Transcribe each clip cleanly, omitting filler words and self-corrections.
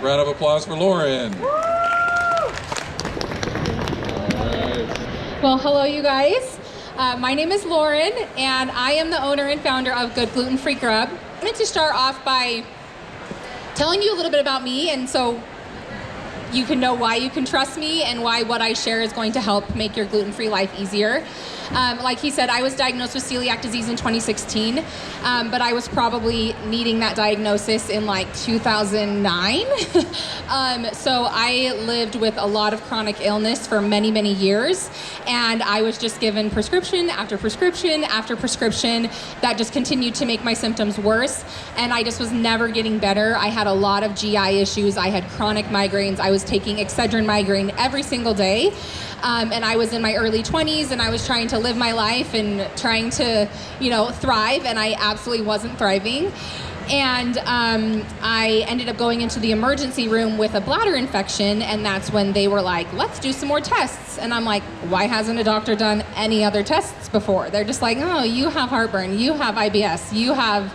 Round of applause for Lauren. Well, hello, you guys. My name is Lauren, and I am the owner and founder of Good Gluten-Free Grub. I wanted to start off by telling you a little bit about me, and so you can know why you can trust me and why what I share is going to help make your gluten-free life easier. Like he said, I was diagnosed with celiac disease in 2016, but I was probably needing that diagnosis in like 2009. So I lived with a lot of chronic illness for many, many years, and I was just given prescription after prescription after prescription that just continued to make my symptoms worse, and I just was never getting better. I had a lot of GI issues. I had chronic migraines. I was taking Excedrin migraine every single day. And I was in my early 20s, and I was trying to live my life and trying to, thrive, and I absolutely wasn't thriving. And I ended up going into the emergency room with a bladder infection, and that's when they were like, let's do some more tests. And I'm like, why hasn't a doctor done any other tests before? They're just like, oh, you have heartburn, you have IBS, you have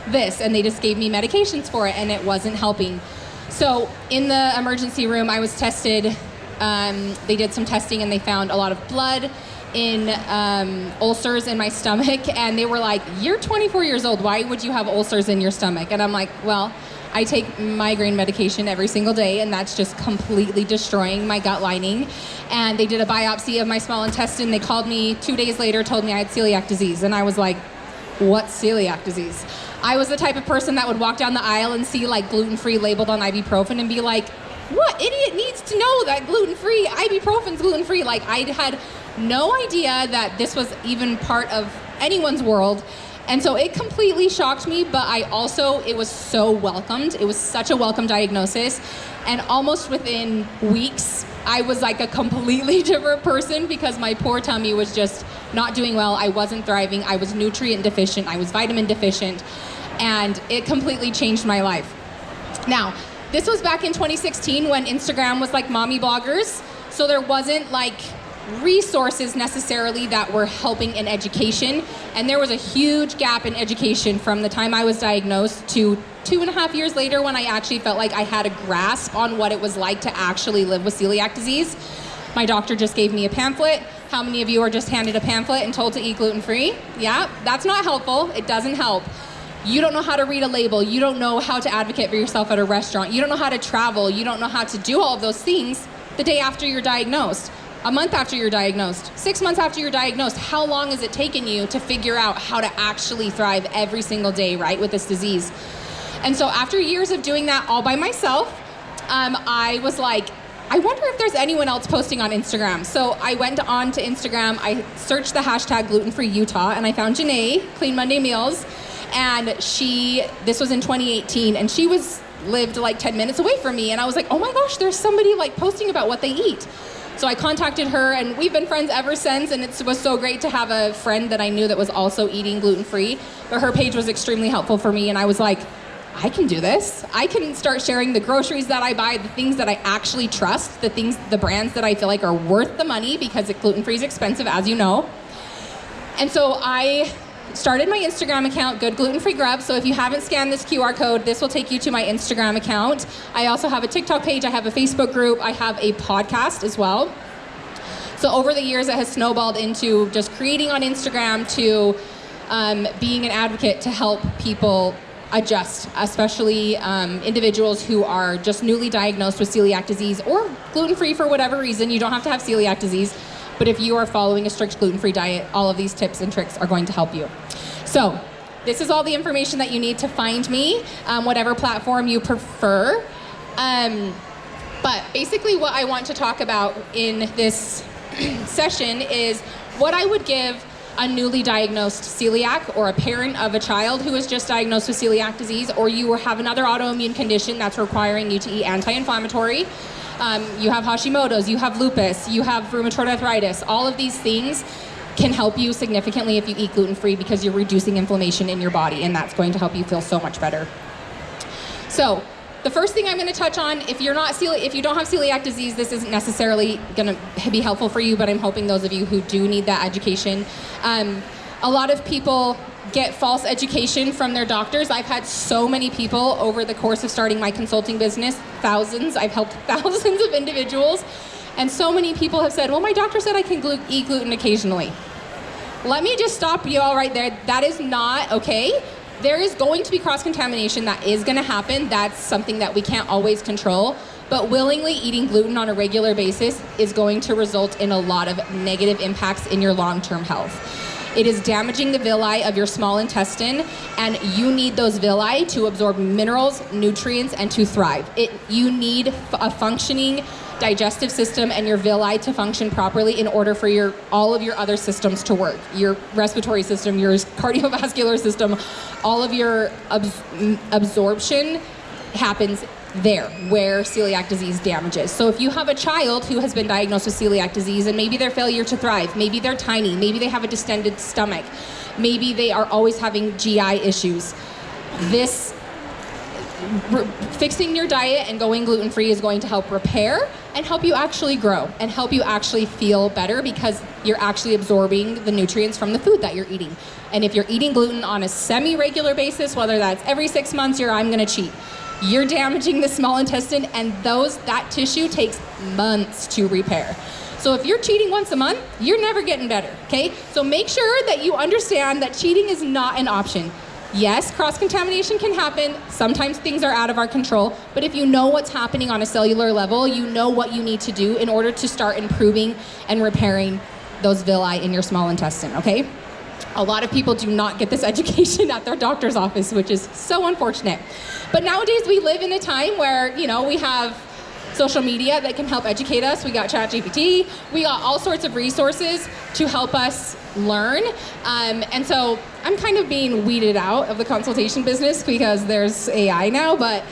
this, and they just gave me medications for it, and it wasn't helping. So in the emergency room, I was tested. They did some testing, and they found a lot of blood in ulcers in my stomach, and they were like, you're 24 years old, why would you have ulcers in your stomach? And I'm like, well, I take migraine medication every single day, and that's just completely destroying my gut lining. And they did a biopsy of my small intestine. They called me 2 days later, told me I had celiac disease, and I was like, what's celiac disease? I was the type of person that would walk down the aisle and see like gluten-free labeled on ibuprofen and be like, what idiot needs to know that gluten-free, ibuprofen's gluten-free? Like, I had no idea that this was even part of anyone's world. And so it completely shocked me, but it was so welcomed. It was such a welcome diagnosis. And almost within weeks, I was like a completely different person because my poor tummy was just not doing well. I wasn't thriving. I was nutrient deficient. I was vitamin deficient. And it completely changed my life. Now, this was back in 2016 when Instagram was like mommy bloggers. So there wasn't like resources necessarily that were helping in education. And there was a huge gap in education from the time I was diagnosed to 2.5 years later when I actually felt like I had a grasp on what it was like to actually live with celiac disease. My doctor just gave me a pamphlet. How many of you are just handed a pamphlet and told to eat gluten-free? Yeah, that's not helpful. It doesn't help. You don't know how to read a label. You don't know how to advocate for yourself at a restaurant. You don't know how to travel. You don't know how to do all of those things the day after you're diagnosed, a month after you're diagnosed, 6 months after you're diagnosed. How long has it taken you to figure out how to actually thrive every single day, right, with this disease? And so after years of doing that all by myself, I was like, I wonder if there's anyone else posting on Instagram. So I went on to Instagram. I searched the hashtag gluten-free Utah, and I found Janae, Clean Monday Meals. And this was in 2018, and she lived like 10 minutes away from me. And I was like, oh my gosh, there's somebody like posting about what they eat. So I contacted her, and we've been friends ever since. And it was so great to have a friend that I knew that was also eating gluten-free. But her page was extremely helpful for me. And I was like, I can do this. I can start sharing the groceries that I buy, the things that I actually trust, the brands that I feel like are worth the money, because gluten-free is expensive, as you know. And so I started my Instagram account, Good Gluten-Free Grub. So if you haven't scanned this QR code, this will take you to my Instagram account. I also have a TikTok page. I have a Facebook group. I have a podcast as well. So over the years, it has snowballed into just creating on Instagram to being an advocate to help people adjust, especially individuals who are just newly diagnosed with celiac disease or gluten-free for whatever reason. You don't have to have celiac disease. But if you are following a strict gluten-free diet, all of these tips and tricks are going to help you. So this is all the information that you need to find me, whatever platform you prefer. But basically what I want to talk about in this session is what I would give a newly diagnosed celiac, or a parent of a child who is just diagnosed with celiac disease, or you have another autoimmune condition that's requiring you to eat anti-inflammatory. You have Hashimoto's, you have lupus, you have rheumatoid arthritis. All of these things can help you significantly if you eat gluten-free, because you're reducing inflammation in your body, and that's going to help you feel so much better. So the first thing I'm going to touch on, if you don't have celiac disease, this isn't necessarily going to be helpful for you, but I'm hoping those of you who do need that education. A lot of people get false education from their doctors. I've had so many people over the course of starting my consulting business, thousands. I've helped thousands of individuals. And so many people have said, well, my doctor said I can eat gluten occasionally. Let me just stop you all right there. That is not okay. There is going to be cross-contamination. That is going to happen. That's something that we can't always control. But willingly eating gluten on a regular basis is going to result in a lot of negative impacts in your long-term health. It is damaging the villi of your small intestine, and you need those villi to absorb minerals, nutrients, and to thrive. You need a functioning digestive system and your villi to function properly in order for all of your other systems to work. Your respiratory system, your cardiovascular system, all of your absorption happens there where celiac disease damages. So if you have a child who has been diagnosed with celiac disease and maybe their failure to thrive, maybe they're tiny, maybe they have a distended stomach, maybe they are always having GI issues, fixing your diet and going gluten-free is going to help repair and help you actually grow and help you actually feel better because you're actually absorbing the nutrients from the food that you're eating. And if you're eating gluten on a semi-regular basis, whether that's every 6 months, I'm gonna cheat, you're damaging the small intestine, and that tissue takes months to repair. So if you're cheating once a month, you're never getting better, okay? So make sure that you understand that cheating is not an option. Yes, cross-contamination can happen. Sometimes things are out of our control, but if you know what's happening on a cellular level, you know what you need to do in order to start improving and repairing those villi in your small intestine, okay? A lot of people do not get this education at their doctor's office, which is so unfortunate. But nowadays we live in a time where, we have social media that can help educate us. We got ChatGPT. We got all sorts of resources to help us learn. And so I'm kind of being weeded out of the consultation business because there's AI now. But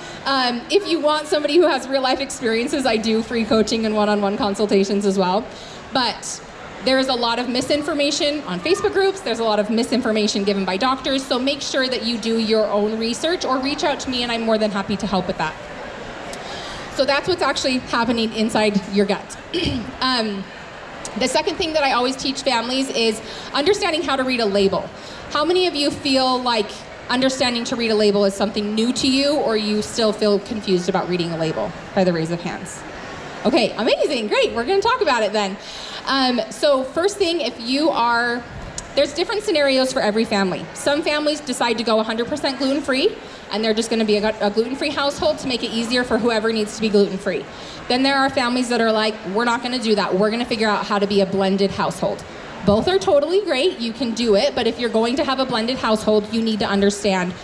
if you want somebody who has real life experiences, I do free coaching and one-on-one consultations as well. But there is a lot of misinformation on Facebook groups. There's a lot of misinformation given by doctors. So make sure that you do your own research or reach out to me, and I'm more than happy to help with that. So that's what's actually happening inside your gut. The second thing that I always teach families is understanding how to read a label. How many of you feel like understanding to read a label is something new to you, or you still feel confused about reading a label? By the raise of hands. Okay, amazing, great, we're gonna talk about it then. So first thing, there's different scenarios for every family. Some families decide to go 100% gluten-free, and they're just gonna be a gluten-free household to make it easier for whoever needs to be gluten-free. Then there are families that are like, we're not gonna do that. We're gonna figure out how to be a blended household. Both are totally great, you can do it, but if you're going to have a blended household, you need to understand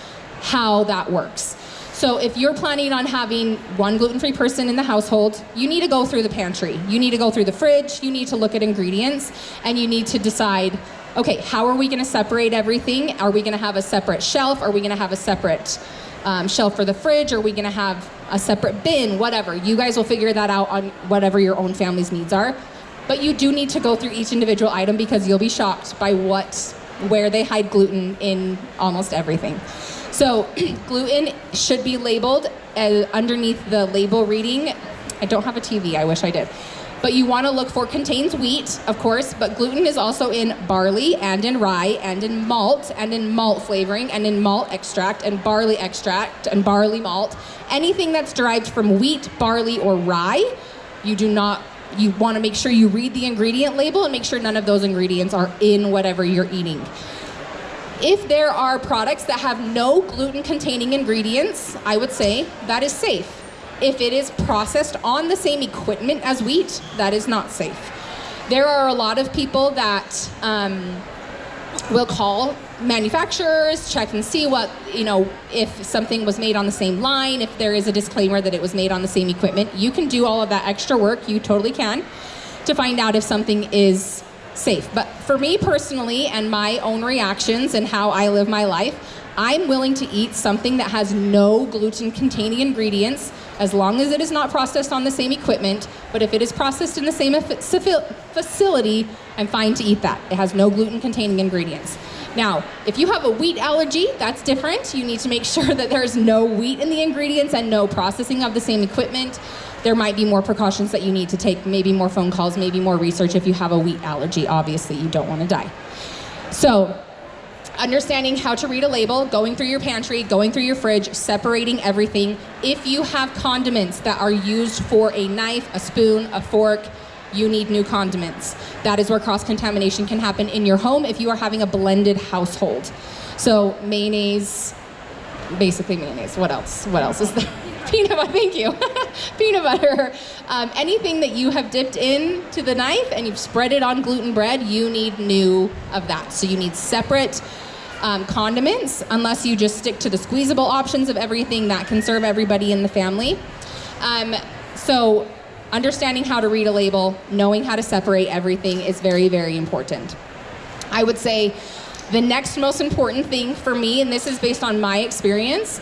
how that works. So if you're planning on having one gluten-free person in the household, you need to go through the pantry. You need to go through the fridge, you need to look at ingredients, and you need to decide, okay, how are we gonna separate everything? Are we gonna have a separate shelf? Are we gonna have a separate shelf for the fridge? Are we gonna have a separate bin? Whatever, you guys will figure that out on whatever your own family's needs are. But you do need to go through each individual item because you'll be shocked by where they hide gluten in almost everything. So gluten should be labeled underneath the label reading. I don't have a TV, I wish I did. But you wanna look for contains wheat, of course, but gluten is also in barley and in rye and in malt flavoring and in malt extract and barley barley malt. Anything that's derived from wheat, barley, or rye, you wanna make sure you read the ingredient label and make sure none of those ingredients are in whatever you're eating. If there are products that have no gluten-containing ingredients, I would say that is safe. If it is processed on the same equipment as wheat, that is not safe. There are a lot of people that will call manufacturers, check and see if something was made on the same line, if there is a disclaimer that it was made on the same equipment. You can do all of that extra work, you totally can, to find out if something is safe. But for me personally and my own reactions and how I live my life, I'm willing to eat something that has no gluten-containing ingredients as long as it is not processed on the same equipment. But if it is processed in the same facility, I'm fine to eat that. It has no gluten-containing ingredients. Now, if you have a wheat allergy, that's different. You need to make sure that there's no wheat in the ingredients and no processing of the same equipment. There might be more precautions that you need to take, maybe more phone calls, maybe more research if you have a wheat allergy. Obviously, you don't want to die. So understanding how to read a label, going through your pantry, going through your fridge, separating everything. If you have condiments that are used for a knife, a spoon, a fork, you need new condiments. That is where cross-contamination can happen in your home if you are having a blended household. So mayonnaise, basically mayonnaise. What else? What else is there? Peanut butter, thank you. Peanut butter. Anything that you have dipped into the knife and you've spread it on gluten bread, you need new of that. So you need separate condiments, unless you just stick to the squeezable options of everything that can serve everybody in the family. So understanding how to read a label, knowing how to separate everything is very, very important. I would say the next most important thing for me, and this is based on my experience,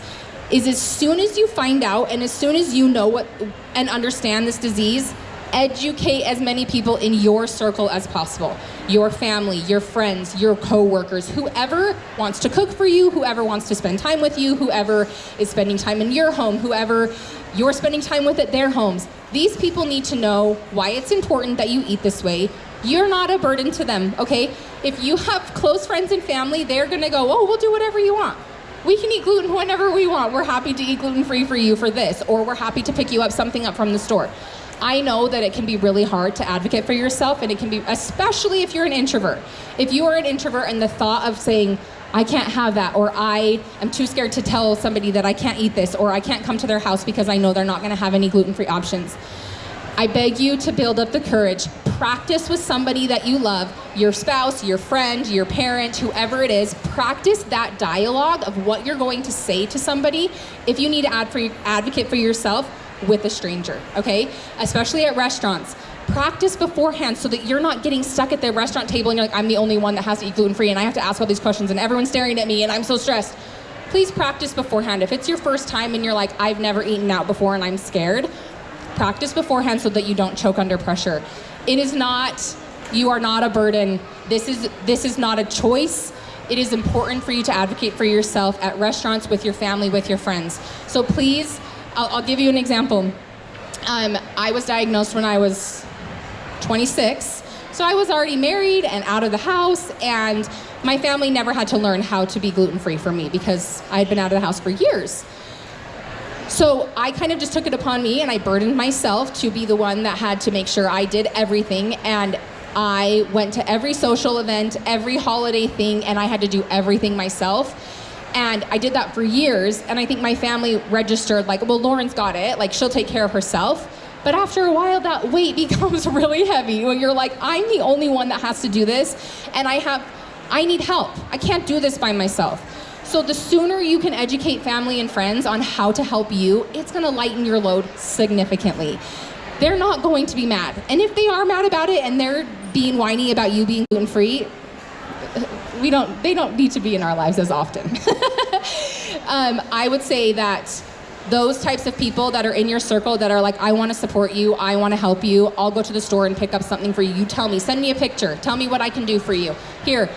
is as soon as you find out and as soon as you know what and understand this disease, educate as many people in your circle as possible. Your family, your friends, your coworkers, whoever wants to cook for you, whoever wants to spend time with you, whoever is spending time in your home, whoever you're spending time with at their homes. These people need to know why it's important that you eat this way. You're not a burden to them, okay? If you have close friends and family, they're gonna go, oh, we'll do whatever you want. We can eat gluten whenever we want. We're happy to eat gluten-free for you for this, or we're happy to pick you up something up from the store. I know that it can be really hard to advocate for yourself, and it can be, especially if you're an introvert. If you are an introvert and the thought of saying, I can't have that, or I am too scared to tell somebody that I can't eat this, or I can't come to their house because I know they're not gonna have any gluten-free options. I beg you to build up the courage. Practice with somebody that you love, your spouse, your friend, your parent, whoever it is. Practice that dialogue of what you're going to say to somebody if you need to advocate for yourself with a stranger, okay? Especially at restaurants. Practice beforehand so that you're not getting stuck at the restaurant table and you're like, I'm the only one that has to eat gluten-free and I have to ask all these questions and everyone's staring at me and I'm so stressed. Please practice beforehand. If it's your first time and you're like, I've never eaten out before and I'm scared, practice beforehand so that you don't choke under pressure. It is not, you are not a burden. This is not a choice. It is important for you to advocate for yourself at restaurants, with your family, with your friends. So please, I'll give you an example. I was diagnosed when I was 26. So I was already married and out of the house, and my family never had to learn how to be gluten-free for me because I had been out of the house for years. So I kind of just took it upon me and I burdened myself to be the one that had to make sure I did everything, and I went to every social event, every holiday thing, and I had to do everything myself. And I did that for years, and I think my family registered like, well, Lauren's got it, like she'll take care of herself. But after a while, that weight becomes really heavy when you're like, I'm the only one that has to do this, and I need help. I can't do this by myself. So the sooner you can educate family and friends on how to help you, it's gonna lighten your load significantly. They're not going to be mad. And if they are mad about it and they're being whiny about you being gluten-free, they don't need to be in our lives as often. I would say that those types of people that are in your circle that are like, I wanna support you, I wanna help you, I'll go to the store and pick up something for you. You tell me, send me a picture, tell me what I can do for you. Here,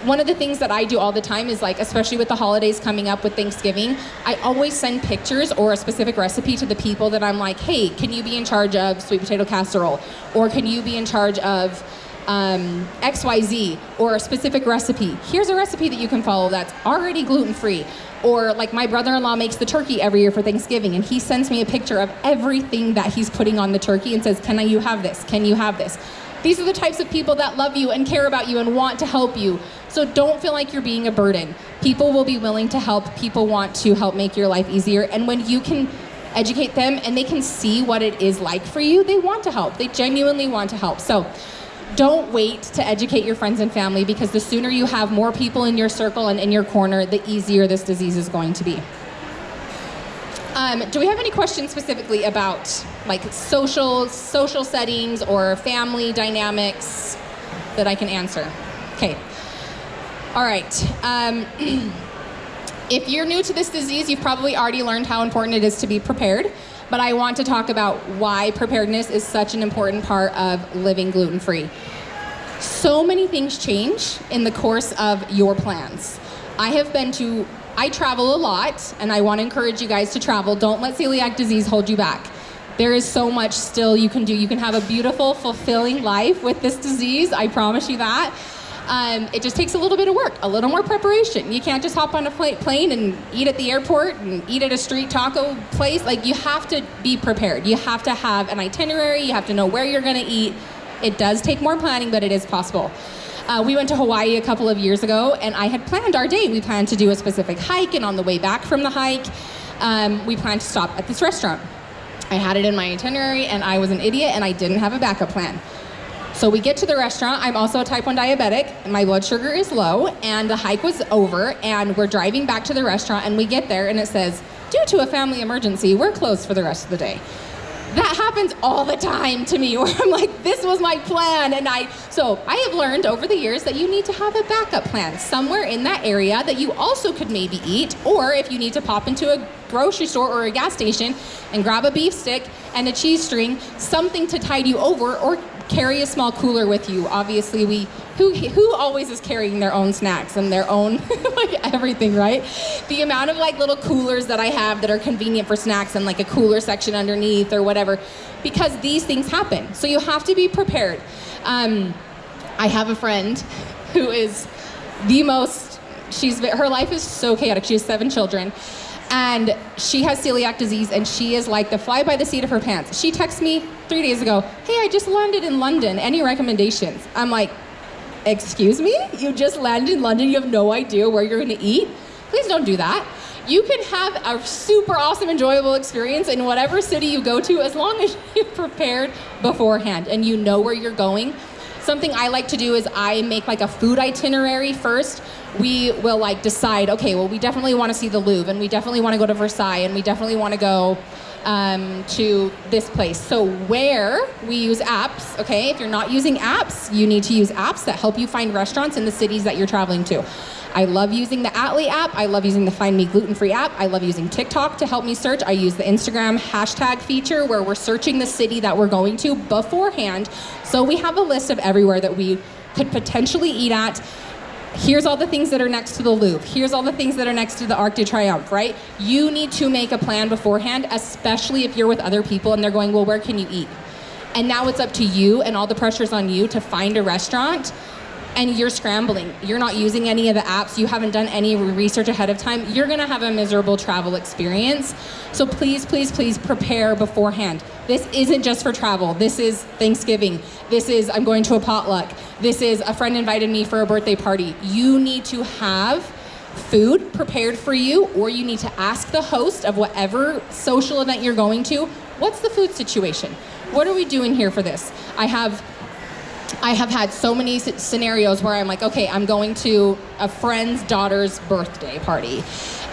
one of the things that I do all the time is, like, especially with the holidays coming up with Thanksgiving, I always send pictures or a specific recipe to the people that I'm like, hey, can you be in charge of sweet potato casserole? Or can you be in charge of XYZ, or a specific recipe? Here's a recipe that you can follow that's already gluten-free. Or like my brother-in-law makes the turkey every year for Thanksgiving, and he sends me a picture of everything that he's putting on the turkey and says, can you have this? Can you have this? These are the types of people that love you and care about you and want to help you. So don't feel like you're being a burden. People will be willing to help. People want to help make your life easier. And when you can educate them and they can see what it is like for you, they want to help. They genuinely want to help. So don't wait to educate your friends and family, because the sooner you have more people in your circle and in your corner, the easier this disease is going to be. Do we have any questions specifically about like social settings or family dynamics that I can answer? Okay. All right. If you're new to this disease, you've probably already learned how important it is to be prepared, but I want to talk about why preparedness is such an important part of living gluten-free. So many things change in the course of your plans. I travel a lot, and I want to encourage you guys to travel. Don't let celiac disease hold you back. There is so much still you can do. You can have a beautiful, fulfilling life with this disease. I promise you that. It just takes a little bit of work, a little more preparation. You can't just hop on a plane and eat at the airport and eat at a street taco place. Like, you have to be prepared. You have to have an itinerary. You have to know where you're going to eat. It does take more planning, but it is possible. We went to Hawaii a couple of years ago, and I had planned our day. We planned to do a specific hike, and on the way back from the hike, we planned to stop at this restaurant. I had it in my itinerary, and I was an idiot, and I didn't have a backup plan. So we get to the restaurant. I'm also a type 1 diabetic, and my blood sugar is low, and the hike was over, and we're driving back to the restaurant, and we get there, and it says, due to a family emergency, we're closed for the rest of the day. That happens all the time to me, where I'm like, this was my plan. So I have learned over the years that you need to have a backup plan somewhere in that area that you also could maybe eat, or if you need to pop into a grocery store or a gas station and grab a beef stick and a cheese string, something to tide you over, or carry a small cooler with you. Obviously, who always is carrying their own snacks and their own like everything, right? The amount of like little coolers that I have that are convenient for snacks and like a cooler section underneath or whatever, because these things happen. So you have to be prepared. I have a friend who is her life is so chaotic. She has 7 children. And she has celiac disease, and she is like the fly by the seat of her pants. She texted me 3 days ago, hey, I just landed in London. Any recommendations? I'm like, excuse me? You just landed in London? You have no idea where you're going to eat? Please don't do that. You can have a super awesome, enjoyable experience in whatever city you go to, as long as you're prepared beforehand and you know where you're going. Something I like to do is I make like a food itinerary first. We will like decide, okay, well, we definitely want to see the Louvre, and we definitely want to go to Versailles, and we definitely want to go to this place. So where we use apps, okay? If you're not using apps, you need to use apps that help you find restaurants in the cities that you're traveling to. I love using the Atlee app. I love using the Find Me Gluten-Free app. I love using TikTok to help me search. I use the Instagram hashtag feature where we're searching the city that we're going to beforehand. So we have a list of everywhere that we could potentially eat at. Here's all the things that are next to the Louvre. Here's all the things that are next to the Arc de Triomphe, right? You need to make a plan beforehand, especially if you're with other people and they're going, well, where can you eat? And now it's up to you, and all the pressure's on you to find a restaurant, and you're scrambling. You're not using any of the apps. You haven't done any research ahead of time. You're gonna have a miserable travel experience. So please, please, please prepare beforehand. This isn't just for travel. This is Thanksgiving. This is, I'm going to a potluck. This is, a friend invited me for a birthday party. You need to have food prepared for you, or you need to ask the host of whatever social event you're going to, what's the food situation? What are we doing here for this? I have had so many scenarios where I'm like, okay, I'm going to a friend's daughter's birthday party,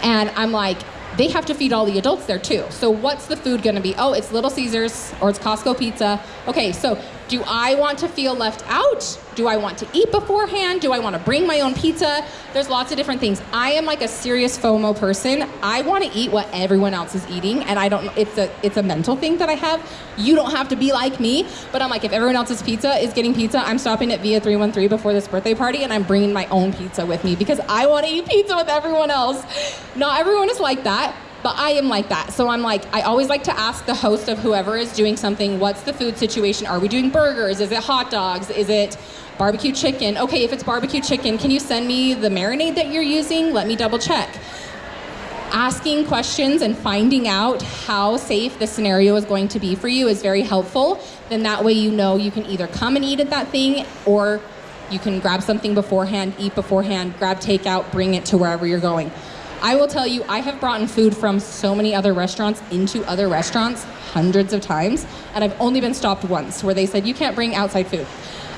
and I'm like, they have to feed all the adults there too. So what's the food gonna be? Oh, it's Little Caesars or it's Costco pizza. Okay, so do I want to feel left out? Do I want to eat beforehand? Do I want to bring my own pizza? There's lots of different things. I am like a serious FOMO person. I want to eat what everyone else is eating, and I don't, it's a mental thing that I have. You don't have to be like me, but I'm like, if everyone else's pizza is getting pizza, I'm stopping at Via 313 before this birthday party, and I'm bringing my own pizza with me because I want to eat pizza with everyone else. Not everyone is like that, but I am like that. So I'm like, I always like to ask the host of whoever is doing something, what's the food situation? Are we doing burgers? Is it hot dogs? Is it barbecue chicken? Okay, if it's barbecue chicken, can you send me the marinade that you're using? Let me double check. Asking questions and finding out how safe the scenario is going to be for you is very helpful. Then that way you know you can either come and eat at that thing, or you can grab something beforehand, eat beforehand, grab takeout, bring it to wherever you're going. I will tell you, I have brought in food from so many other restaurants into other restaurants hundreds of times, and I've only been stopped once where they said, you can't bring outside food.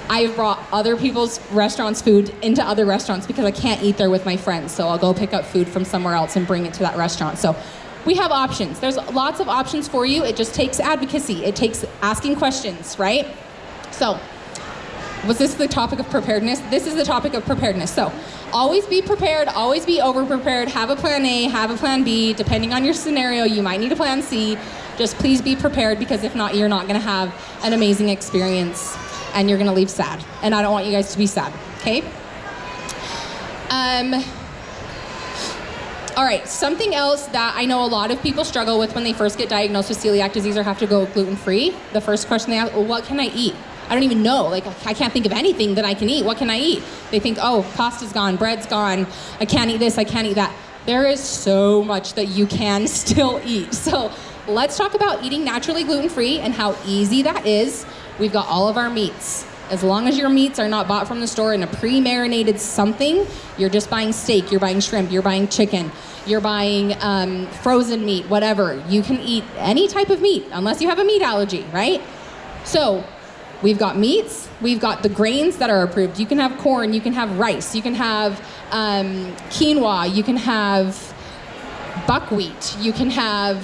I've brought other people's restaurants' food into other restaurants because I can't eat there with my friends, so I'll go pick up food from somewhere else and bring it to that restaurant. So we have options. There's lots of options for you. It just takes advocacy. It takes asking questions, right? So, was this the topic of preparedness? This is the topic of preparedness. So always be prepared, always be over-prepared, have a plan A, have a plan B. Depending on your scenario, you might need a plan C. Just please be prepared, because if not, you're not gonna have an amazing experience and you're gonna leave sad. And I don't want you guys to be sad, okay? All right, something else that I know a lot of people struggle with when they first get diagnosed with celiac disease or have to go gluten-free. The first question they ask, well, what can I eat? I don't even know. Like, I can't think of anything that I can eat. What can I eat? They think, oh, pasta's gone, bread's gone. I can't eat this, I can't eat that. There is so much that you can still eat. So let's talk about eating naturally gluten-free and how easy that is. We've got all of our meats. As long as your meats are not bought from the store in a pre-marinated something, you're just buying steak, you're buying shrimp, you're buying chicken, you're buying frozen meat, whatever. You can eat any type of meat unless you have a meat allergy, right? So we've got meats, we've got the grains that are approved. You can have corn, you can have rice, you can have quinoa, you can have buckwheat, you can have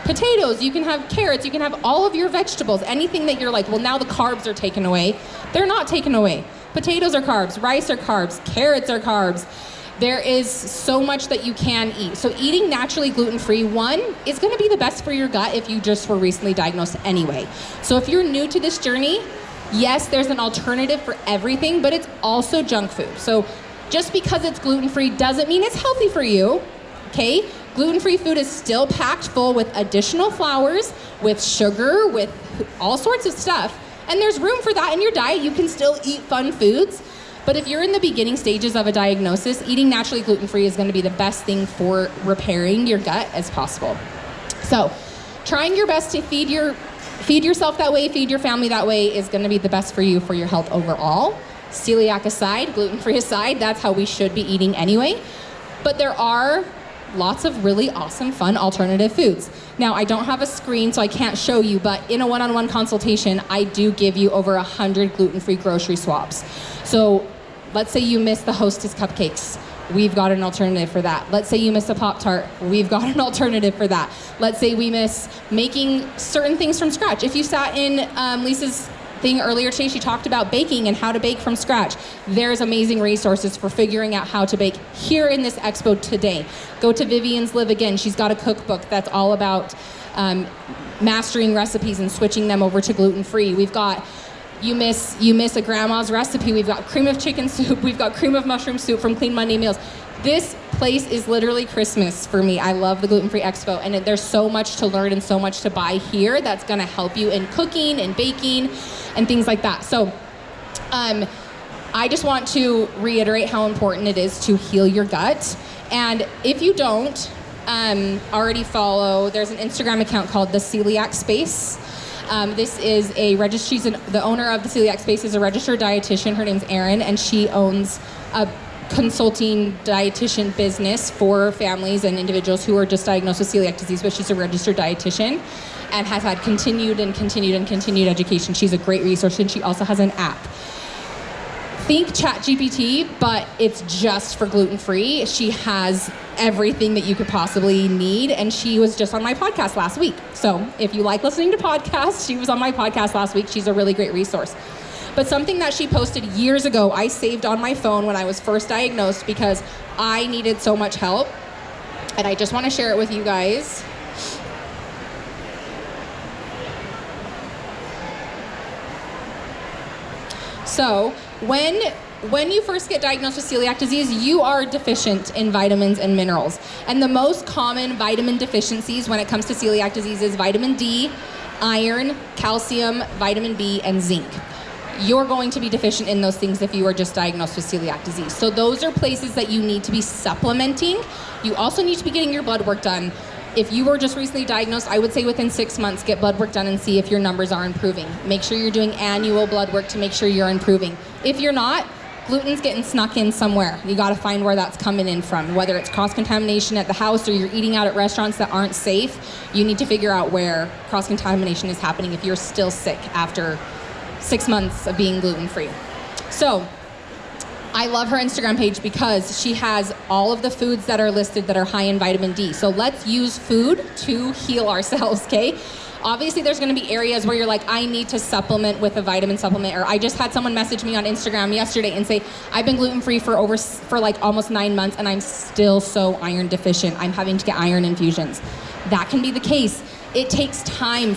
potatoes, you can have carrots, you can have all of your vegetables, anything that you're like, well, now the carbs are taken away. They're not taken away. Potatoes are carbs, rice are carbs, carrots are carbs. There is so much that you can eat. So eating naturally gluten-free, one, is gonna be the best for your gut if you just were recently diagnosed anyway. So if you're new to this journey, yes, there's an alternative for everything, but it's also junk food. So just because it's gluten-free doesn't mean it's healthy for you, okay? Gluten-free food is still packed full with additional flours, with sugar, with all sorts of stuff. And there's room for that in your diet. You can still eat fun foods. But if you're in the beginning stages of a diagnosis, eating naturally gluten-free is going to be the best thing for repairing your gut as possible. So trying your best to feed yourself that way, feed your family that way is going to be the best for you for your health overall. Celiac aside, gluten-free aside, that's how we should be eating anyway. But there are lots of really awesome, fun alternative foods. Now, I don't have a screen, so I can't show you, but in a one-on-one consultation, I do give you over 100 gluten-free grocery swaps. So let's say you miss the Hostess cupcakes. We've got an alternative for that. Let's say you miss a Pop-Tart. We've got an alternative for that. Let's say we miss making certain things from scratch. If you sat in Lisa's thing earlier today, she talked about baking and how to bake from scratch. There's amazing resources for figuring out how to bake here in this expo today. Go to Vivian's Live Again. She's got a cookbook that's all about mastering recipes and switching them over to gluten-free. We've got you miss a grandma's recipe. We've got cream of chicken soup. We've got cream of mushroom soup from Clean Monday Meals. This place is literally Christmas for me. I love the Gluten Free Expo, and there's so much to learn and so much to buy here that's gonna help you in cooking and baking and things like that. So I just want to reiterate how important it is to heal your gut. And if you don't already follow, there's an Instagram account called The Celiac Space. This is the owner of The Celiac Space is a registered dietitian. Her name's Erin, and she owns a consulting dietitian business for families and individuals who are just diagnosed with celiac disease, but she's a registered dietitian and has had continued education. She's a great resource, and she also has an app. Think ChatGPT, but it's just for gluten-free. She has everything that you could possibly need, and she was just on my podcast last week. So if you like listening to podcasts, she was on my podcast last week. She's a really great resource. But something that she posted years ago, I saved on my phone when I was first diagnosed because I needed so much help. And I just want to share it with you guys. So when you first get diagnosed with celiac disease, you are deficient in vitamins and minerals. And the most common vitamin deficiencies when it comes to celiac disease is vitamin D, iron, calcium, vitamin B, and zinc. You're going to be deficient in those things if you are just diagnosed with celiac disease. So those are places that you need to be supplementing. You also need to be getting your blood work done. If you were just recently diagnosed, I would say within 6 months, get blood work done and see if your numbers are improving. Make sure you're doing annual blood work to make sure you're improving. If you're not, gluten's getting snuck in somewhere. You gotta find where that's coming in from. Whether it's cross-contamination at the house or you're eating out at restaurants that aren't safe, you need to figure out where cross-contamination is happening if you're still sick after 6 months of being gluten-free. So I love her Instagram page because she has all of the foods that are listed that are high in vitamin D. So let's use food to heal ourselves, okay? Obviously, there's gonna be areas where you're like, I need to supplement with a vitamin supplement, or I just had someone message me on Instagram yesterday and say, I've been gluten-free for like almost 9 months and I'm still so iron deficient. I'm having to get iron infusions. That can be the case. It takes time.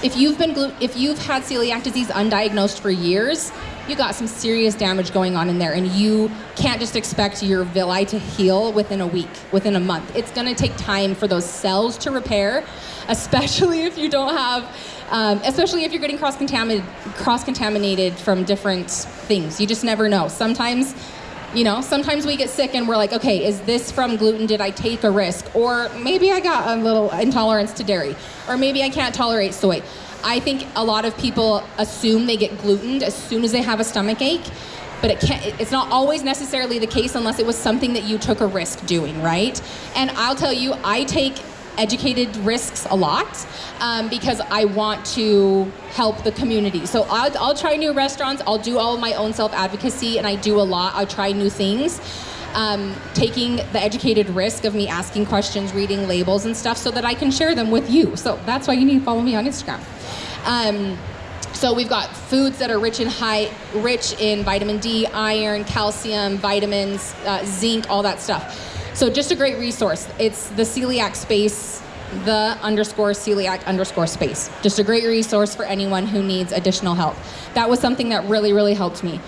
If you've had celiac disease undiagnosed for years, you got some serious damage going on in there, and you can't just expect your villi to heal within a week, within a month. It's gonna take time for those cells to repair, especially if you don't have, especially if you're getting cross-contaminated from different things. You just never know. Sometimes we get sick and we're like, okay, is this from gluten? Did I take a risk? Or maybe I got a little intolerance to dairy, or maybe I can't tolerate soy. I think a lot of people assume they get glutened as soon as they have a stomach ache, but it's not always necessarily the case unless it was something that you took a risk doing, right? And I'll tell you, I take educated risks a lot because I want to help the community. So I'll try new restaurants, I'll do all of my own self-advocacy, and I do a lot. I'll try new things. Taking the educated risk of me asking questions, reading labels and stuff so that I can share them with you. So that's why you need to follow me on Instagram. So we've got foods that are rich in vitamin D, iron, calcium, vitamins, zinc, all that stuff. So just a great resource. It's the celiac space, _celiac_space. Just a great resource for anyone who needs additional help. That was something that really, really helped me.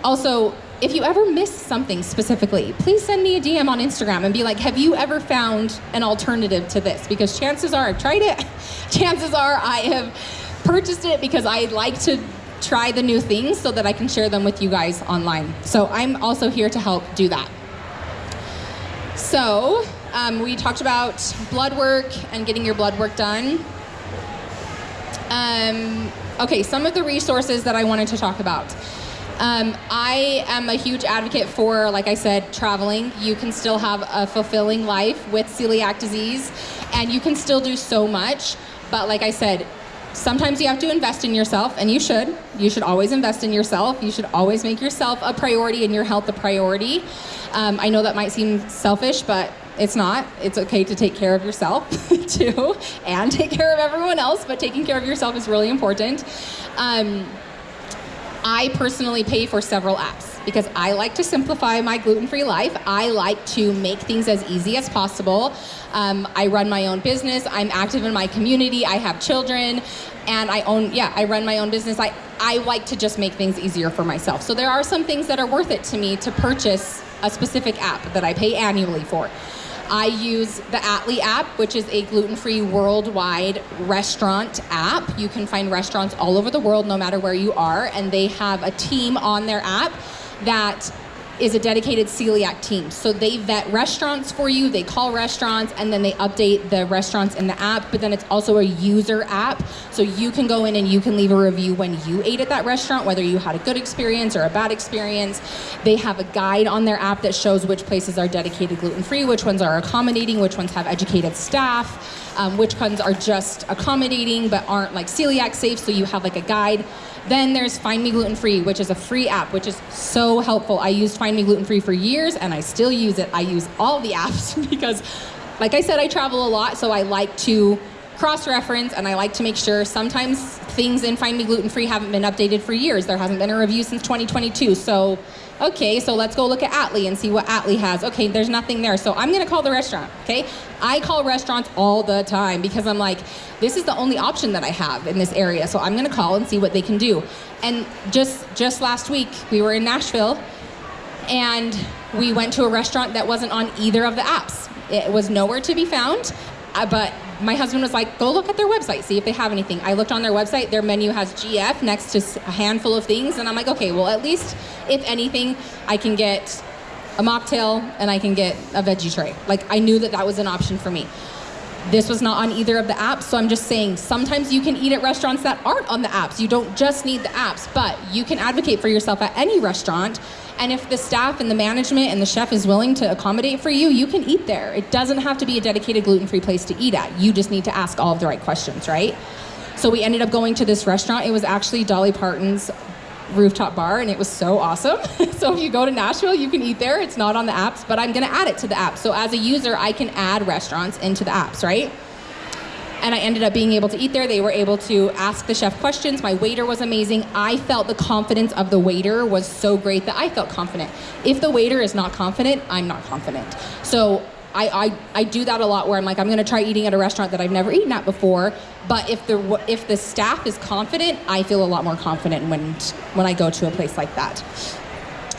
Also, if you ever miss something specifically, please send me a DM on Instagram and be like, have you ever found an alternative to this? Because chances are I've tried it. Chances are I have purchased it because I like to try the new things so that I can share them with you guys online. So I'm also here to help do that. So we talked about blood work and getting your blood work done. Okay, some of the resources that I wanted to talk about. I am a huge advocate for, like I said, traveling. You can still have a fulfilling life with celiac disease, and you can still do so much. But like I said, sometimes you have to invest in yourself, and you should. You should always invest in yourself. You should always make yourself a priority and your health a priority. I know that might seem selfish, but it's not. It's okay to take care of yourself too, and take care of everyone else, but taking care of yourself is really important. I personally pay for several apps because I like to simplify my gluten-free life. I like to make things as easy as possible. I run my own business. I'm active in my community. I have children, and I run my own business. I like to just make things easier for myself. So there are some things that are worth it to me to purchase a specific app that I pay annually for. I use the Atlee app, which is a gluten-free worldwide restaurant app. You can find restaurants all over the world, no matter where you are, and they have a team on their app that is a dedicated celiac team. So they vet restaurants for you, they call restaurants, and then they update the restaurants in the app, but then it's also a user app. So you can go in and you can leave a review when you ate at that restaurant, whether you had a good experience or a bad experience. They have a guide on their app that shows which places are dedicated gluten-free, which ones are accommodating, which ones have educated staff, which ones are just accommodating but aren't like celiac safe, so you have like a guide. Then there's Find Me Gluten Free, which is a free app, which is so helpful. I used Find Me Gluten Free for years, and I still use it. I use all the apps because, like I said, I travel a lot, so I like to cross-reference, and I like to make sure sometimes things in Find Me Gluten Free haven't been updated for years. There hasn't been a review since 2022, so okay, so let's go look at Atlee and see what Atlee has. Okay, there's nothing there, so I'm gonna call the restaurant, okay? I call restaurants all the time because I'm like, this is the only option that I have in this area, so I'm gonna call and see what they can do. And just last week, we were in Nashville, and we went to a restaurant that wasn't on either of the apps. It was nowhere to be found, but my husband was like, go look at their website, see if they have anything. I looked on their website, their menu has GF next to a handful of things, and I'm like, okay, well, at least, if anything, I can get a mocktail and I can get a veggie tray. Like, I knew that that was an option for me. This was not on either of the apps, so I'm just saying, sometimes you can eat at restaurants that aren't on the apps. You don't just need the apps, but you can advocate for yourself at any restaurant. And if the staff and the management and the chef is willing to accommodate for you, you can eat there. It doesn't have to be a dedicated gluten-free place to eat at. You just need to ask all of the right questions, right? So we ended up going to this restaurant. It was actually Dolly Parton's rooftop bar, and it was so awesome. So if you go to Nashville, you can eat there. It's not on the apps, but I'm gonna add it to the app. So as a user, I can add restaurants into the apps, right? And I ended up being able to eat there. They were able to ask the chef questions. My waiter was amazing. I felt the confidence of the waiter was so great that I felt confident. If the waiter is not confident, I'm not confident. So I do that a lot where I'm like, I'm going to try eating at a restaurant that I've never eaten at before. But if the staff is confident, I feel a lot more confident when I go to a place like that.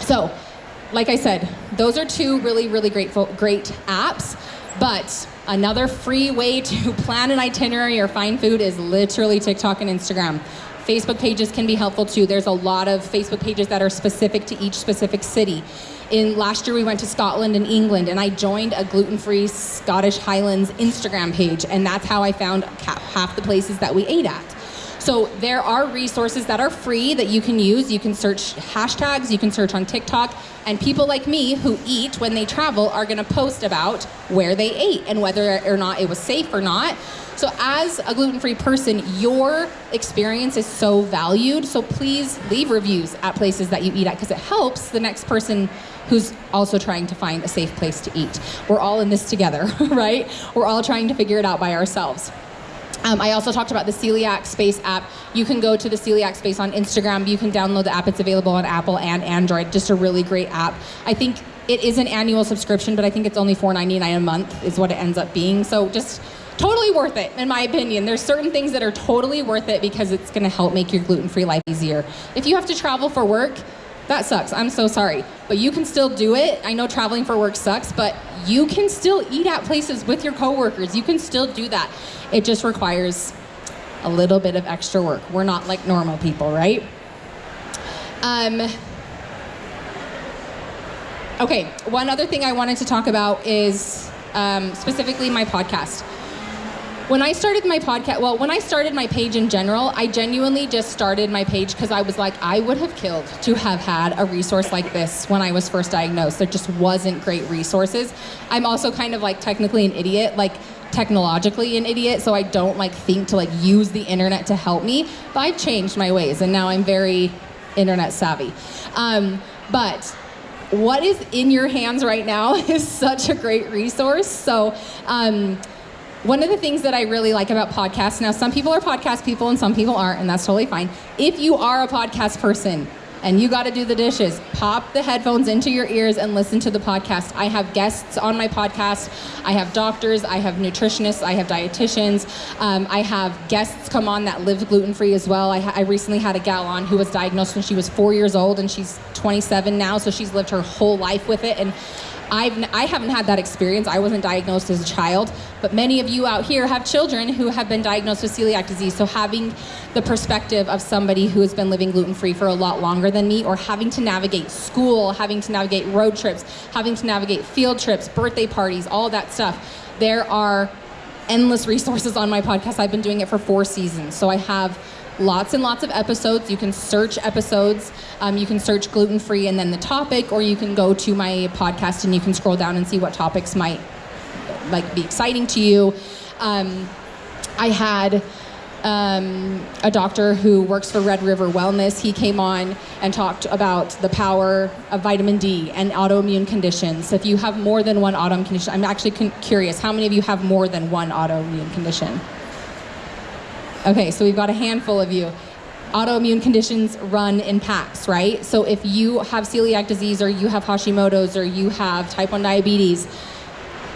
So, like I said, those are two really, really great apps. But another free way to plan an itinerary or find food is literally TikTok and Instagram. Facebook pages can be helpful too. There's a lot of Facebook pages that are specific to each specific city. Last year we went to Scotland and England, and I joined a gluten-free Scottish Highlands Instagram page, and that's how I found half the places that we ate at. So there are resources that are free that you can use. You can search hashtags, you can search on TikTok, and people like me who eat when they travel are gonna post about where they ate and whether or not it was safe or not. So as a gluten-free person, your experience is so valued. So please leave reviews at places that you eat at, because it helps the next person who's also trying to find a safe place to eat. We're all in this together, right? We're all trying to figure it out by ourselves. I also talked about the Celiac Space app. You can go to the Celiac Space on Instagram. You can download the app. It's available on Apple and Android. Just a really great app. I think it is an annual subscription, but I think it's only $4.99 a month is what it ends up being. So just totally worth it, in my opinion. There's certain things that are totally worth it because it's going to help make your gluten-free life easier. If you have to travel for work, that sucks. I'm so sorry. But you can still do it. I know traveling for work sucks, but you can still eat at places with your coworkers. You can still do that. It just requires a little bit of extra work. We're not like normal people, right? Okay, one other thing I wanted to talk about is specifically my podcast. When I started my podcast, when I started my page in general, I genuinely just started my page because I was like, I would have killed to have had a resource like this when I was first diagnosed. There just wasn't great resources. I'm also kind of like technically an idiot, like technologically an idiot, so I don't like think to like use the internet to help me, but I've changed my ways and now I'm very internet savvy. But what is in your hands right now is such a great resource. So, one of the things that I really like about podcasts, now some people are podcast people and some people aren't, and that's totally fine. If you are a podcast person and you got to do the dishes, pop the headphones into your ears and listen to the podcast. I have guests on my podcast. I have doctors, I have nutritionists, I have dietitians. I have guests come on that live gluten-free as well. I recently had a gal on who was diagnosed when she was 4 years old, and she's 27 now, so she's lived her whole life with it. And I haven't had that experience. I wasn't diagnosed as a child, but many of you out here have children who have been diagnosed with celiac disease. So having the perspective of somebody who has been living gluten-free for a lot longer than me, or having to navigate school, having to navigate road trips, having to navigate field trips, birthday parties, all that stuff. There are endless resources on my podcast. I've been doing it for 4 seasons. So I have lots and lots of episodes. You can search episodes. You can search gluten-free and then the topic, or you can go to my podcast and you can scroll down and see what topics might like be exciting to you. I had a doctor who works for Red River Wellness. He came on and talked about the power of vitamin D and autoimmune conditions. If you have more than one autoimmune condition, I'm actually curious, how many of you have more than one autoimmune condition? Okay, so we've got a handful of you. Autoimmune conditions run in packs, right? So if you have celiac disease, or you have Hashimoto's, or you have type 1 diabetes,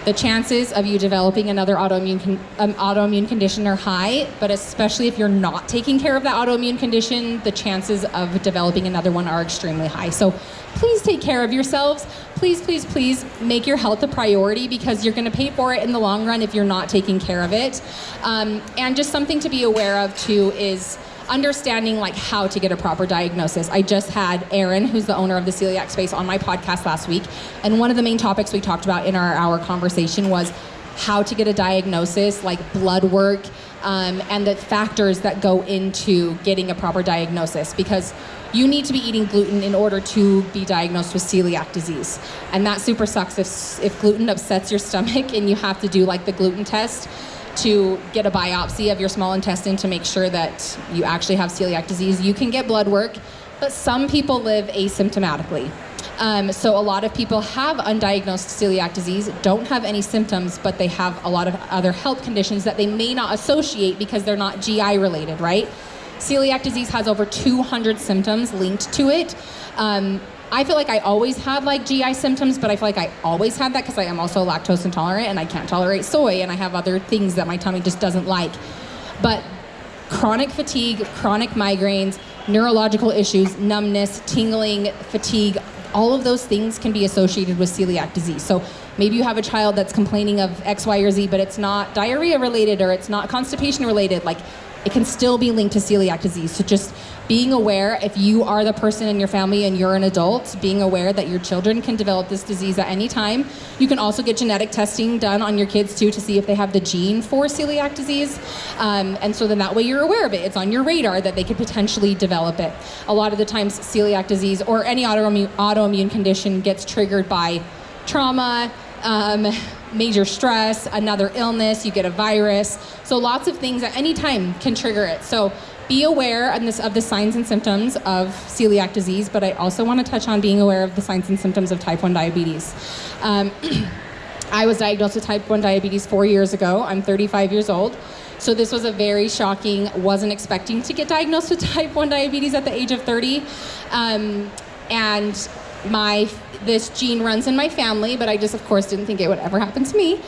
the chances of you developing another autoimmune condition are high, but especially if you're not taking care of that autoimmune condition, the chances of developing another one are extremely high. So please take care of yourselves. Please, please, please make your health a priority, because you're gonna pay for it in the long run if you're not taking care of it. And just something to be aware of too is understanding like how to get a proper diagnosis. I just had Erin, who's the owner of the Celiac Space, on my podcast last week, and one of the main topics we talked about in our hour conversation was how to get a diagnosis, like blood work, and the factors that go into getting a proper diagnosis, because you need to be eating gluten in order to be diagnosed with celiac disease. And that super sucks if gluten upsets your stomach and you have to do like the gluten test to get a biopsy of your small intestine to make sure that you actually have celiac disease. You can get blood work, but some people live asymptomatically. So a lot of people have undiagnosed celiac disease, don't have any symptoms, but they have a lot of other health conditions that they may not associate because they're not GI related, right? Celiac disease has over 200 symptoms linked to it. I feel like I always had like GI symptoms, but I feel like I always had that because I am also lactose intolerant and I can't tolerate soy and I have other things that my tummy just doesn't like. But chronic fatigue, chronic migraines, neurological issues, numbness, tingling, fatigue, all of those things can be associated with celiac disease. So maybe you have a child that's complaining of X, Y, or Z, but it's not diarrhea related or it's not constipation related. Like, it can still be linked to celiac disease. So just being aware, if you are the person in your family and you're an adult, being aware that your children can develop this disease at any time. You can also get genetic testing done on your kids too to see if they have the gene for celiac disease. And so then that way you're aware of it. It's on your radar that they could potentially develop it. A lot of the times celiac disease or any autoimmune condition gets triggered by trauma, major stress, another illness, you get a virus. So lots of things at any time can trigger it. So be aware of the signs and symptoms of celiac disease, but I also want to touch on being aware of the signs and symptoms of type 1 diabetes. I was diagnosed with type 1 diabetes 4 years ago. I'm 35 years old. So this was a very shocking, wasn't expecting to get diagnosed with type 1 diabetes at the age of 30. And this gene runs in my family, but I just, of course, didn't think it would ever happen to me.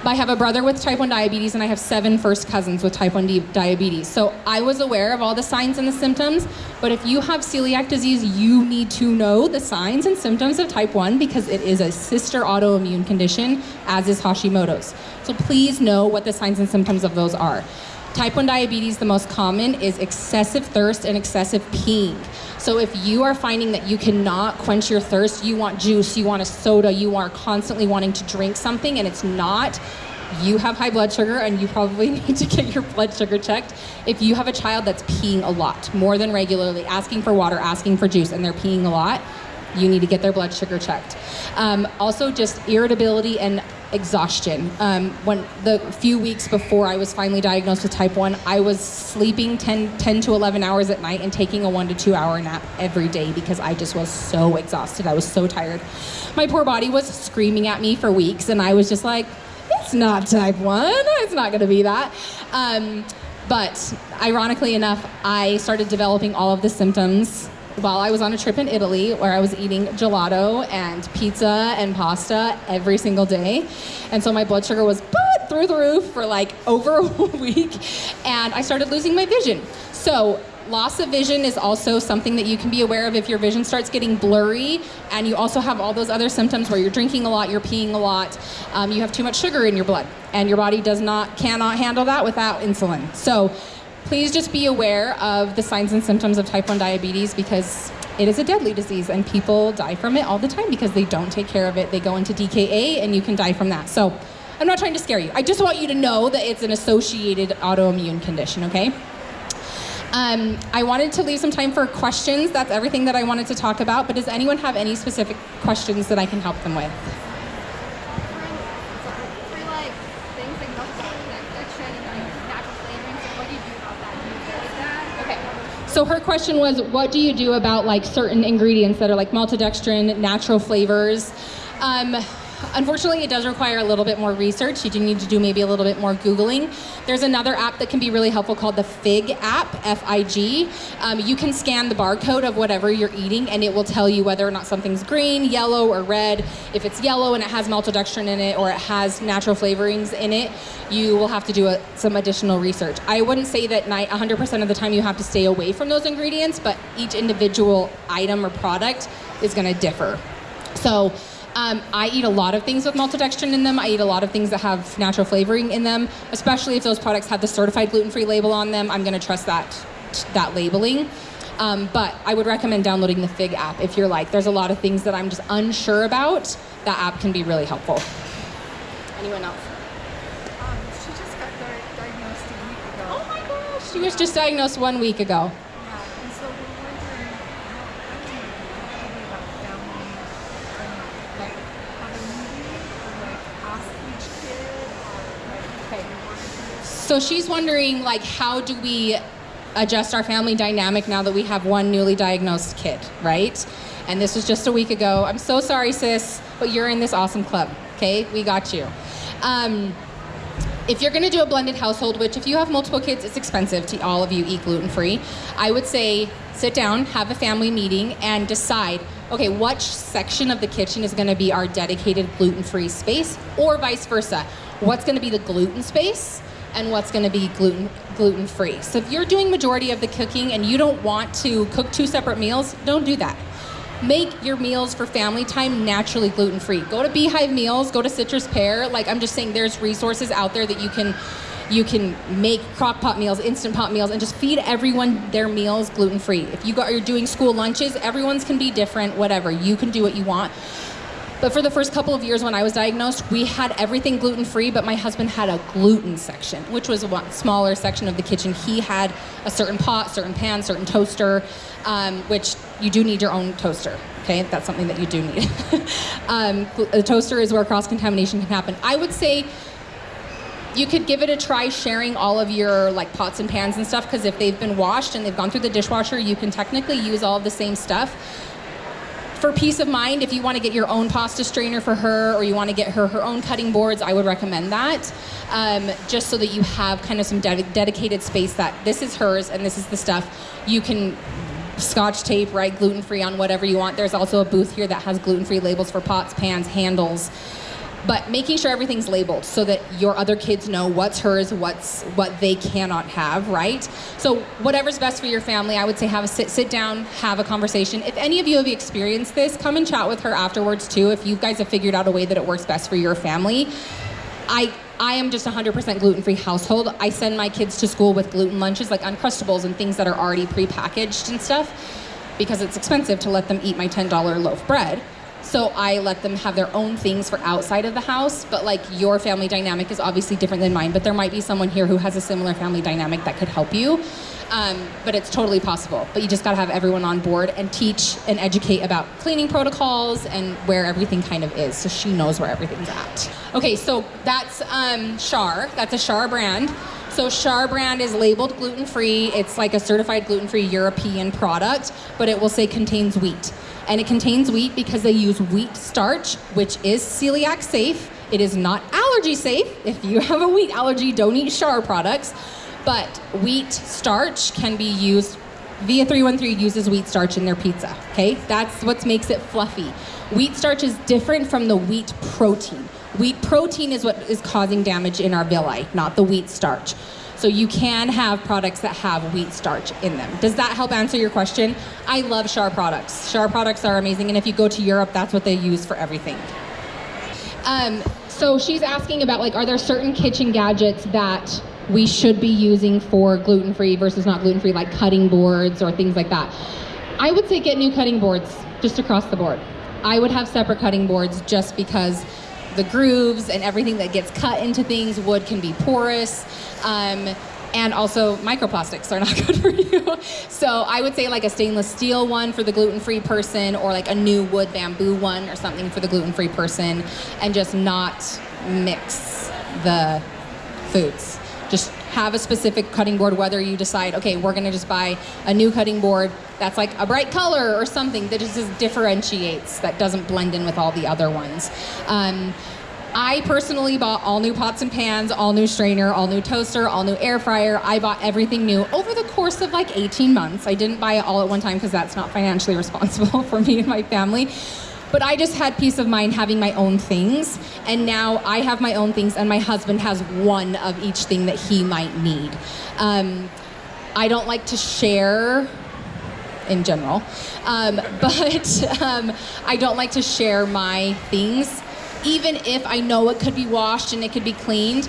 I have a brother with type 1 diabetes, and I have 7 first cousins with type 1 diabetes. So I was aware of all the signs and the symptoms, but if you have celiac disease, you need to know the signs and symptoms of type 1 because it is a sister autoimmune condition, as is Hashimoto's. So please know what the signs and symptoms of those are. Type 1 diabetes, the most common is excessive thirst and excessive peeing. So if you are finding that you cannot quench your thirst, you want juice, you want a soda, you are constantly wanting to drink something and it's not, you have high blood sugar and you probably need to get your blood sugar checked. If you have a child that's peeing a lot, more than regularly, asking for water, asking for juice, and they're peeing a lot, you need to get their blood sugar checked. Also just irritability and exhaustion. When the few weeks before I was finally diagnosed with type 1, I was sleeping 10 to 11 hours at night and taking a 1 to 2 hour nap every day because I just was so exhausted. I was so tired. My poor body was screaming at me for weeks and I was just like, it's not type 1, it's not gonna be that. But ironically enough, I started developing all of the symptoms while I was on a trip in Italy where I was eating gelato and pizza and pasta every single day. And so my blood sugar was through the roof for like over a week and I started losing my vision. So loss of vision is also something that you can be aware of if your vision starts getting blurry and you also have all those other symptoms where you're drinking a lot, you're peeing a lot, you have too much sugar in your blood and your body cannot handle that without insulin. So please just be aware of the signs and symptoms of type 1 diabetes because it is a deadly disease and people die from it all the time because they don't take care of it. They go into DKA and you can die from that. So I'm not trying to scare you. I just want you to know that it's an associated autoimmune condition, okay? I wanted to leave some time for questions. That's everything that I wanted to talk about, but does anyone have any specific questions that I can help them with? So her question was, what do you do about like certain ingredients that are like maltodextrin, natural flavors? Unfortunately, it does require a little bit more research. You do need to do maybe a little bit more Googling. There's another app that can be really helpful called the FIG app, F-I-G. You can scan the barcode of whatever you're eating and it will tell you whether or not something's green, yellow, or red. If it's yellow and it has maltodextrin in it or it has natural flavorings in it, you will have to do some additional research. I wouldn't say that 100% of the time you have to stay away from those ingredients, but each individual item or product is gonna differ. So I eat a lot of things with maltodextrin in them. I eat a lot of things that have natural flavoring in them, especially if those products have the certified gluten-free label on them. I'm gonna trust that labeling. But I would recommend downloading the FIG app if you're like, there's a lot of things that I'm just unsure about. That app can be really helpful. Anyone else? She just got diagnosed a week ago. Oh my gosh, she was just diagnosed 1 week ago. Yeah, and so we're wondering maybe about family and like have a meeting or like ask each kid or like Okay. So she's wondering like, how do we adjust our family dynamic now that we have one newly diagnosed kid, right? And this was just a week ago. I'm so sorry, sis, but you're in this awesome club, okay? We got you. If you're gonna do a blended household, which if you have multiple kids, it's expensive to all of you eat gluten-free, I would say sit down, have a family meeting, and decide, okay, what section of the kitchen is gonna be our dedicated gluten-free space, or vice versa. What's gonna be the gluten space, and what's gonna be gluten-free. So if you're doing majority of the cooking and you don't want to cook 2 separate meals, don't do that. Make your meals for family time naturally gluten-free. Go to Beehive Meals, go to Citrus Pear. Like, I'm just saying, there's resources out there that you can make crock pot meals, instant pot meals, and just feed everyone their meals gluten-free. If you're doing school lunches, everyone's can be different, whatever. You can do what you want. But for the first couple of years when I was diagnosed, we had everything gluten-free, but my husband had a gluten section, which was a smaller section of the kitchen. He had a certain pot, certain pan, certain toaster, which you do need your own toaster, okay? That's something that you do need. A toaster is where cross-contamination can happen. I would say you could give it a try sharing all of your like pots and pans and stuff, because if they've been washed and they've gone through the dishwasher, you can technically use all of the same stuff. For peace of mind, if you want to get your own pasta strainer for her, or you want to get her own cutting boards, I would recommend that, just so that you have kind of some dedicated space that this is hers and this is the stuff. You can Scotch tape, write gluten-free on whatever you want. There's also a booth here that has gluten-free labels for pots, pans, handles. But making sure everything's labeled so that your other kids know what's hers, what they cannot have, right? So whatever's best for your family, I would say have a sit down, have a conversation. If any of you have experienced this, come and chat with her afterwards too. If you guys have figured out a way that it works best for your family. I am just 100% gluten-free household. I send my kids to school with gluten lunches, like Uncrustables and things that are already pre-packaged and stuff, because it's expensive to let them eat my $10 loaf bread. So I let them have their own things for outside of the house, but like your family dynamic is obviously different than mine, but there might be someone here who has a similar family dynamic that could help you. But it's totally possible. But you just gotta have everyone on board and teach and educate about cleaning protocols and where everything kind of is, so she knows where everything's at. Okay, so that's Char. That's a Char brand. So Char brand is labeled gluten-free. It's like a certified gluten-free European product, but it will say contains wheat. And it contains wheat because they use wheat starch, which is celiac safe. It is not allergy safe. If you have a wheat allergy, don't eat Char products. But wheat starch can be used. Via 313 uses wheat starch in their pizza, okay? That's what makes it fluffy. Wheat starch is different from the wheat protein. Wheat protein is what is causing damage in our villi, not the wheat starch. So you can have products that have wheat starch in them. Does that help answer your question? I love Char products. Char products are amazing, and if you go to Europe, that's what they use for everything. So she's asking about, like, are there certain kitchen gadgets that we should be using for gluten-free versus not gluten-free, like cutting boards or things like that? I would say get new cutting boards just across the board. I would have separate cutting boards just because the grooves and everything that gets cut into things, wood can be porous, and also microplastics are not good for you. So I would say like a stainless steel one for the gluten-free person, or like a new wood bamboo one or something for the gluten-free person, and just not mix the foods. Just have a specific cutting board, whether you decide, okay, we're gonna just buy a new cutting board that's like a bright color or something that just differentiates, that doesn't blend in with all the other ones. I personally bought all new pots and pans, all new strainer, all new toaster, all new air fryer. I bought everything new over the course of like 18 months. I didn't buy it all at one time because that's not financially responsible for me and my family. But I just had peace of mind having my own things, and now I have my own things and my husband has one of each thing that he might need. I don't like to share in general, but I don't like to share my things. Even if I know it could be washed and it could be cleaned,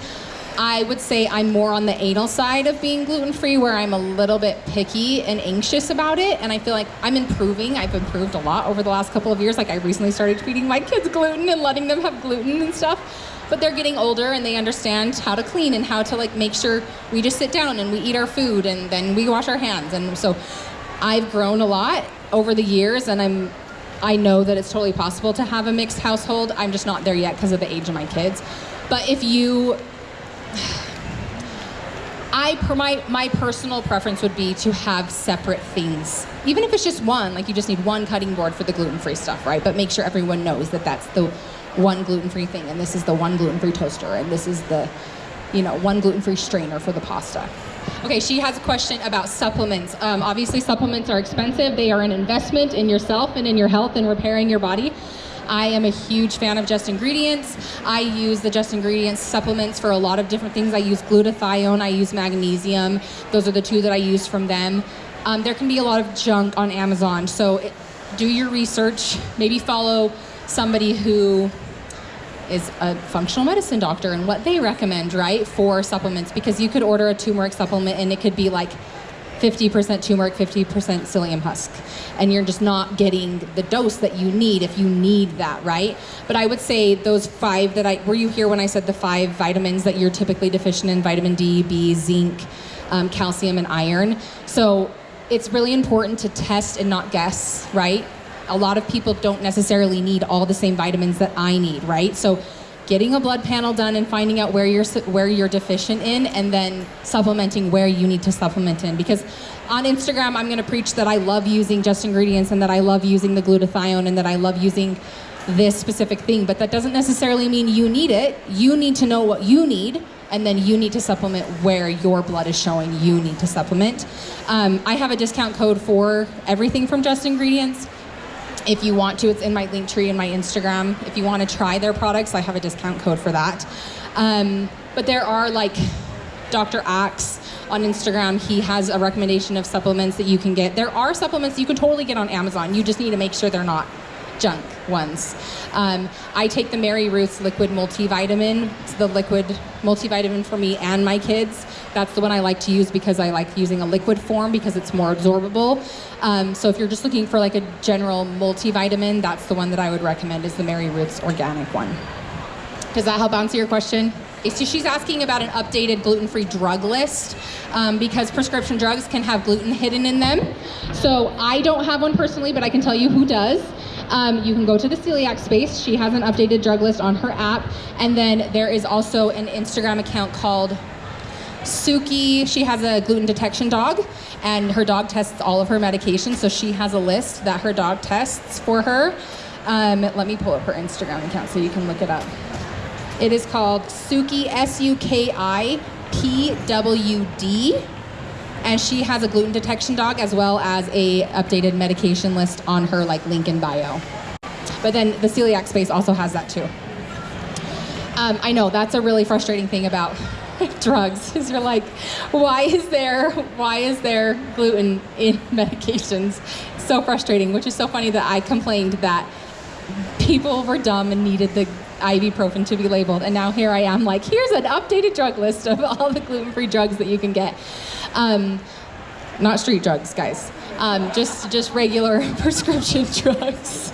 I would say I'm more on the anal side of being gluten-free, where I'm a little bit picky and anxious about it, and I feel like I'm improving. I've improved a lot over the last couple of years. Like, I recently started feeding my kids gluten and letting them have gluten and stuff, but they're getting older and they understand how to clean and how to like make sure we just sit down and we eat our food and then we wash our hands. And so I've grown a lot over the years, and I know that it's totally possible to have a mixed household. I'm just not there yet because of the age of my kids. But if you, my personal preference would be to have separate things. Even if it's just one, like you just need one cutting board for the gluten-free stuff, right? But make sure everyone knows that that's the one gluten-free thing, and this is the one gluten-free toaster, and this is the one gluten-free strainer for the pasta. Okay, she has a question about supplements. Obviously, supplements are expensive. They are an investment in yourself and in your health and repairing your body. I am a huge fan of Just Ingredients. I use the Just Ingredients supplements for a lot of different things. I use glutathione, I use magnesium. Those are the two that I use from them. There can be a lot of junk on Amazon, so do your research. Maybe follow somebody who is a functional medicine doctor and what they recommend, right, for supplements, because you could order a turmeric supplement and it could be like 50% turmeric, 50% psyllium husk, and you're just not getting the dose that you need if you need that, right? But I would say those 5 that were you here when I said the 5 vitamins that you're typically deficient in: vitamin D, B, zinc, calcium, and iron. So it's really important to test and not guess, right? A lot of people don't necessarily need all the same vitamins that I need, right? So getting a blood panel done and finding out where you're deficient in, and then supplementing where you need to supplement in. Because on Instagram, I'm gonna preach that I love using Just Ingredients and that I love using the glutathione and that I love using this specific thing, but that doesn't necessarily mean you need it. You need to know what you need, and then you need to supplement where your blood is showing you need to supplement. I have a discount code for everything from Just Ingredients. If you want to, it's in my link tree in my Instagram. If you want to try their products, I have a discount code for that. But there are like Dr. Axe on Instagram. He has a recommendation of supplements that you can get. There are supplements you can totally get on Amazon. You just need to make sure they're not junk ones. I take the Mary Ruth's liquid multivitamin. It's the liquid multivitamin for me and my kids. That's the one I like to use because I like using a liquid form because it's more absorbable. So if you're just looking for like a general multivitamin, that's the one that I would recommend, is the Mary Ruth's organic one. Does that help answer your question? So she's asking about an updated gluten-free drug list because prescription drugs can have gluten hidden in them. So I don't have one personally, but I can tell you who does. You can go to the celiac space. She has an updated drug list on her app. And then there is also an Instagram account called Suki. She has a gluten detection dog, and her dog tests all of her medications. So she has a list that her dog tests for her. Let me pull up her Instagram account so you can look it up. It is called Suki, SUKIPWD. And she has a gluten detection dog as well as a updated medication list on her like link in bio. But then the celiac space also has that too. I know that's a really frustrating thing about drugs, is you're like, why is there gluten in medications? It's so frustrating, which is so funny that I complained that people were dumb and needed the ibuprofen to be labeled, and now here I am like, here's an updated drug list of all the gluten-free drugs that you can get. Not street drugs, guys. Just regular prescription drugs.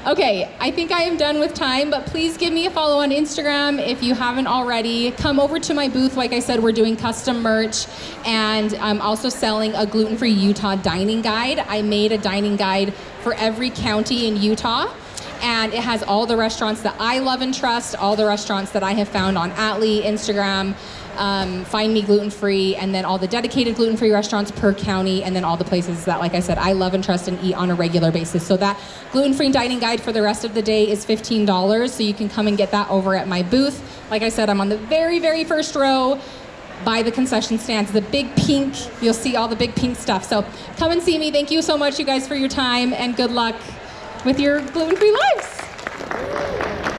Okay, I think I am done with time, but please give me a follow on Instagram if you haven't already. Come over to my booth. Like I said, we're doing custom merch, and I'm also selling a gluten-free Utah dining guide. I made a dining guide for every county in Utah, and it has all the restaurants that I love and trust, all the restaurants that I have found on Atlee, Instagram, Find Me Gluten Free, and then all the dedicated gluten-free restaurants per county, and then all the places that, like I said, I love and trust and eat on a regular basis. So that gluten-free dining guide for the rest of the day is $15, so you can come and get that over at my booth. Like I said, I'm on the very, very first row by the concession stands, the big pink, you'll see all the big pink stuff. So come and see me. Thank you so much, you guys, for your time, and good luck with your gluten-free lives.